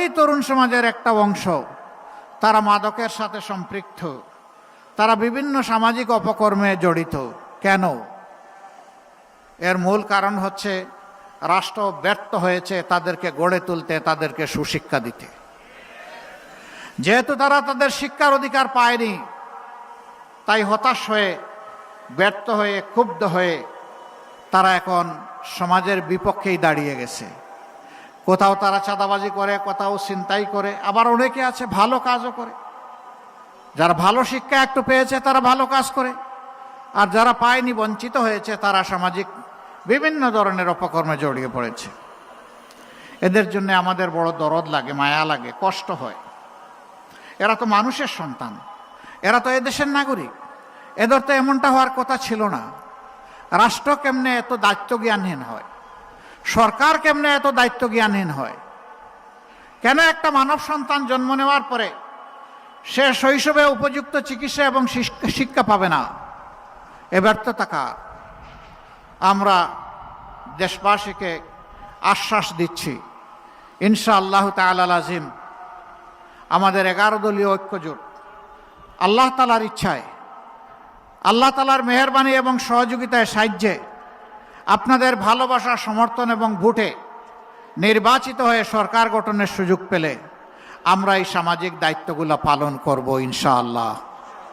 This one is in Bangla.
এই তরুণ সমাজের একটা অংশ তারা মাদকের সাথে সম্পৃক্ত, তারা বিভিন্ন সামাজিক অপকর্মে জড়িত। কেন? এর মূল কারণ হচ্ছে রাষ্ট্র ব্যর্থ হয়েছে তাদেরকে গড়ে তুলতে, তাদেরকে সুশিক্ষা দিতে। যেহেতু তারা তাদের শিক্ষার অধিকার পায়নি, তাই হতাশ হয়ে, ব্যর্থ হয়ে, ক্ষুব্ধ হয়ে তারা এখন সমাজের বিপক্ষেই দাঁড়িয়ে গেছে। কোথাও তারা চাঁদাবাজি করে, কোথাও ছিনতাই করে, আবার অনেকে আছে ভালো কাজও করে। যারা ভালো শিক্ষা একটু পেয়েছে তারা ভালো কাজ করে, আর যারা পায়নি, বঞ্চিত হয়েছে, তারা সামাজিক বিভিন্ন ধরনের অপকর্মে জড়িয়ে পড়েছে। এদের জন্য আমাদের বড় দরদ লাগে, মায়া লাগে, কষ্ট হয়। এরা তো মানুষের সন্তান, এরা তো এদেশের নাগরিক, এদের তো এমনটা হওয়ার কথা ছিল না। রাষ্ট্র কেমনে এত দায়িত্ব জ্ঞানহীন হয়? সরকার কেমনে এত দায়িত্ব জ্ঞানহীন হয়? কেন একটা মানব সন্তান জন্ম নেওয়ার পরে সে শৈশবে উপযুক্ত চিকিৎসা এবং শিক্ষা পাবে না? এ ব্যর্থতা কার? আমরা দেশবাসীকে আশ্বাস দিচ্ছি, ইনশাআল্লাহ তাআলা আজিম আমাদের 11 দলীয় ঐক্যজোট আল্লাহ তাআলার ইচ্ছায়, আল্লাহ তাআলার মেহেরবানি এবং সহযোগিতায়, সাহায্যে, আপনাদের ভালোবাসা, সমর্থন এবং ভোটে নির্বাচিত হয়ে সরকার গঠনের সুযোগ পেলে আমরা এই সামাজিক দায়িত্বগুলো পালন করব ইনশাআল্লাহ।